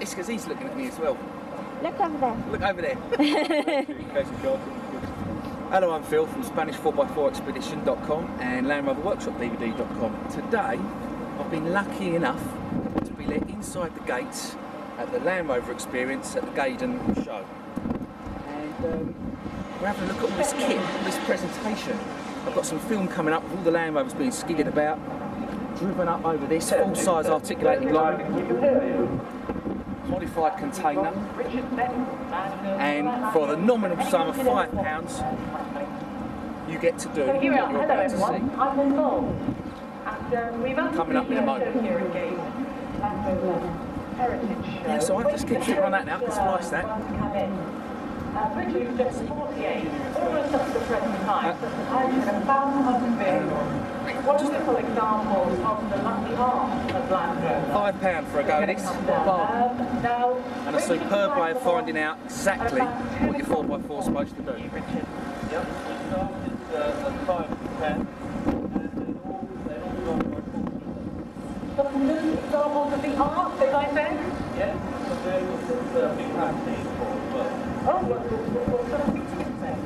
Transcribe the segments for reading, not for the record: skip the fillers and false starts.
it's because he's looking at me as well. Look over there. Look over there. Hello, I'm Phil from Spanish4x4expedition.com and Land Rover Workshop DVD.com. Today, I've been lucky enough to be let inside the gates at the Land Rover Experience at the Gaydon Show. And we're having a look at all this kit, all this presentation. I've got some film coming up with all the Land Rovers being skidded about, driven up over this full-size articulated load, modified container, and for the nominal sum of £5, you get to do what you're about to see. Coming up in a moment. Yeah, so I just keep shooting on that now, I can splice that. Just 48, almost up to the present time. Wonderful examples of the lucky arm of Land Rover. £5 for a go at this. And a superb way of finding out exactly what your 4x4 is supposed to do. Yep. Some new examples of the art, as I said? Yes, Oh, what sort of things are you saying?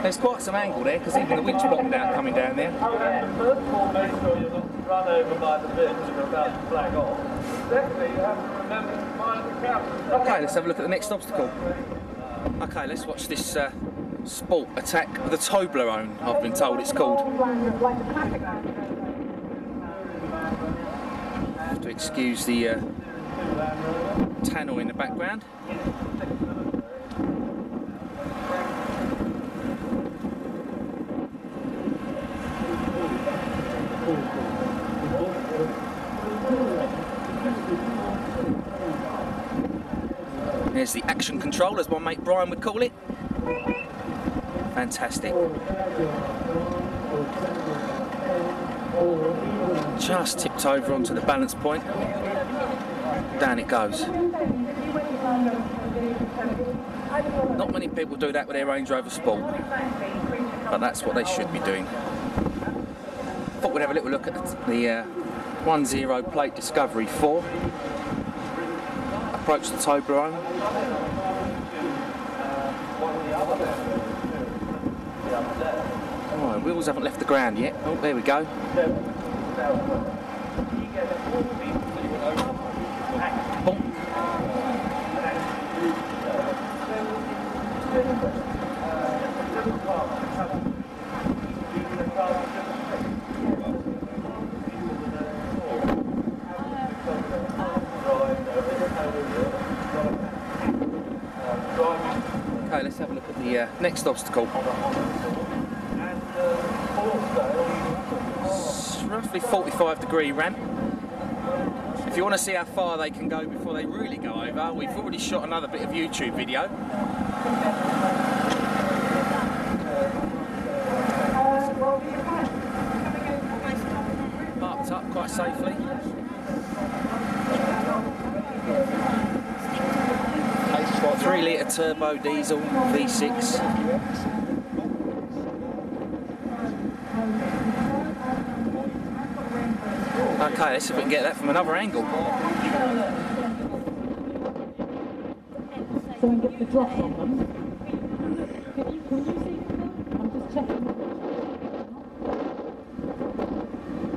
There's quite some angle there because even the winch blocked out coming down there. First of all, make sure you're not run over by the bit you're about to flag off. Secondly, you have to remember to mind the camera. Okay, let's have a look at the next obstacle. Okay, let's watch this Sport attack the Toblerone, I've been told it's called. Have to excuse the tannoy in the background. There's the action control, as my mate Brian would call it. Fantastic. Just tipped over onto the balance point. Down it goes. Not many people do that with their Range Rover Sport, but that's what they should be doing. Thought we'd have a little look at the 10 plate Discovery 4. Approach the Toblerone. Oh, wheels haven't left the ground yet. Oh, there we go. Boom. Okay, let's have a look at the next obstacle. It's roughly 45-degree ramp. If you want to see how far they can go before they really go over, we've already shot another bit of YouTube video. Parked up quite safely. 3-litre turbo diesel V6. Okay, let's see if we can get that from another angle. So we get the drop on them. Can you see them? I'm just checking.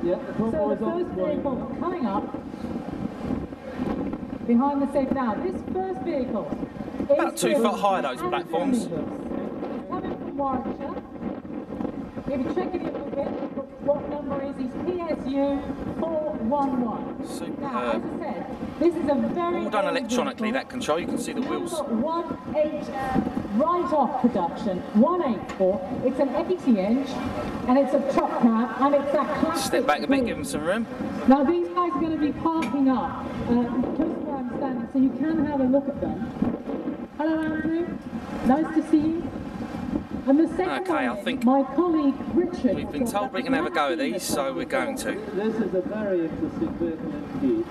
Yeah, the So the first vehicle coming up behind the safe now. This first vehicle is About 2 foot high, those platforms. Coming from Warwickshire. If you check it in a little bit, what number is his PSU 411. Superb. Now, as I said, this is a very All done electronically, that control. You can see the wheels. 1.8 right off production, 184. It's an 80-inch, and it's a truck cab, and it's that classic. Step back a bit, blue. give them some room. Now these guys are going to be parking up just where I'm standing, so you can have a look at them. Hello, Andrew. Nice to see you. And the second Okay, I one, think my colleague Richard. We've been told we can have a go at these, so we're going to. This is a very interesting vehicle indeed.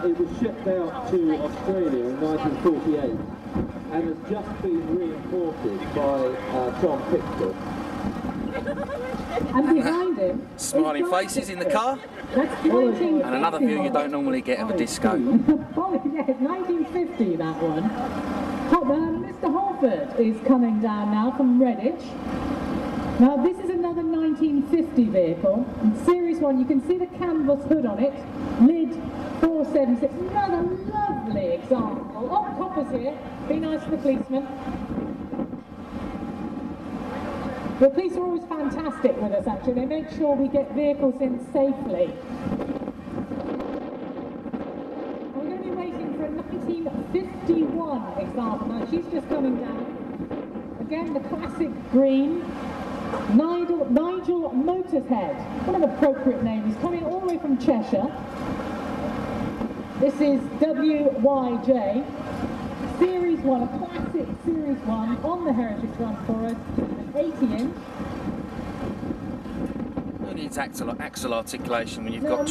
It was shipped out to Australia in 1948 and has just been reimported by John Pitchell. And behind him... Smiling faces in the car. That's 1950. And another view you don't normally get of a disco. Oh, yes, 1950, that one. Mr. Holford is coming down now from Redditch. Now, this is another 1950 vehicle. In Series 1, you can see the canvas hood on it. Lid 476. Another lovely example. Oh, Copper's here. Be nice to the policeman. The police are always fantastic with us, actually. They make sure we get vehicles in safely. We're going to be waiting for a 1951 example. Now, she's just coming down. Again, the classic green. Nigel Motorhead. What an appropriate name. He's coming all the way from Cheshire. This is WYJ. Series 1, a classic Series 1 on the Heritage Run for us. 80-inch. Who needs axle articulation when you've got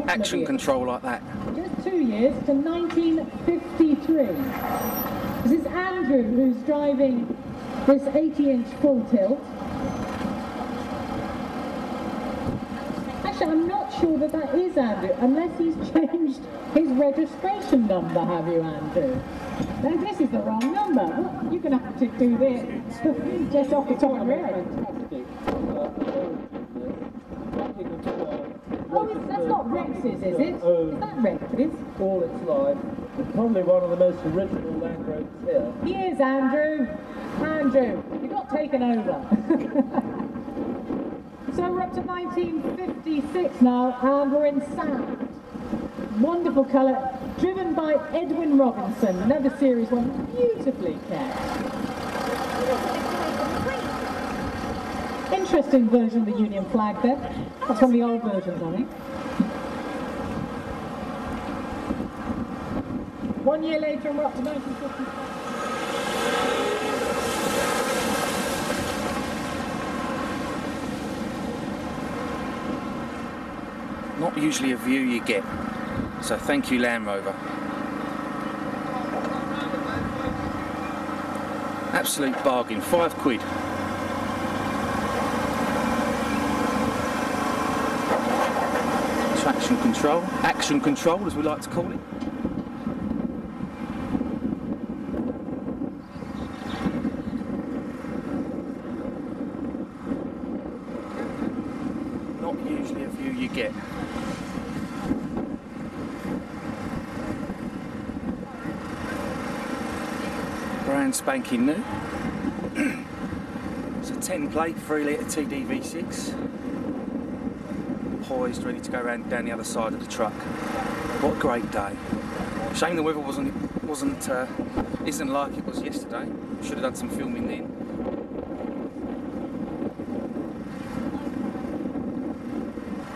action control like that? Just 2 years to 1953. This is Andrew who's driving this 80-inch full tilt. Actually, I'm not sure that is Andrew, unless he's changed his registration number, have you, Andrew? No, this is the wrong number. Well, you're going to have to do this just off the top of your head. Oh, that's not Rex's, is it? Is that Rex's? All its life. It's probably one of the most original Land Rovers here. He is, Andrew. Andrew, you got taken over. So we're up to 1956 now, and we're in sand. Wonderful colour, driven by Edwin Robinson, another Series 1, beautifully kept. Interesting version of the Union flag there. That's one of the old versions, I think. 1 year later, and we're up to 1955. Not usually a view you get, so thank you, Land Rover. Absolute bargain, £5. Traction control, action control as we like to call it. Not usually a view you get. Brand spanking new. It's a 10 plate, 3 litre TD V6. Poised, ready to go down the other side of the truck. What a great day. Shame the weather isn't like it was yesterday. Should have done some filming then.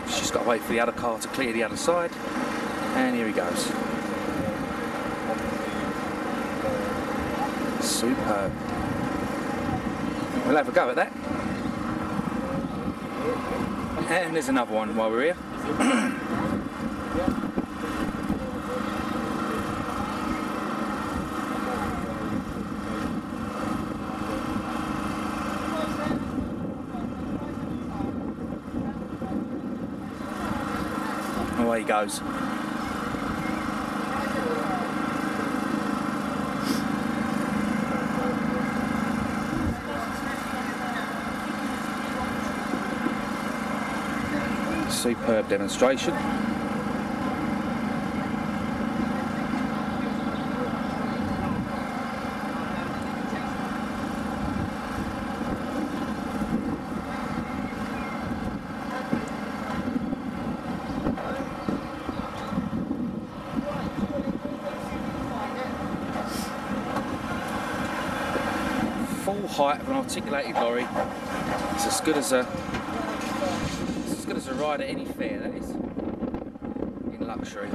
Just got to wait for the other car to clear the other side. And here he goes. Superb. We'll have a go at that. And there's another one while we're here. Away he goes. Superb demonstration. Full height of an articulated lorry. It's as good as a ride at any fair, that is, in luxury.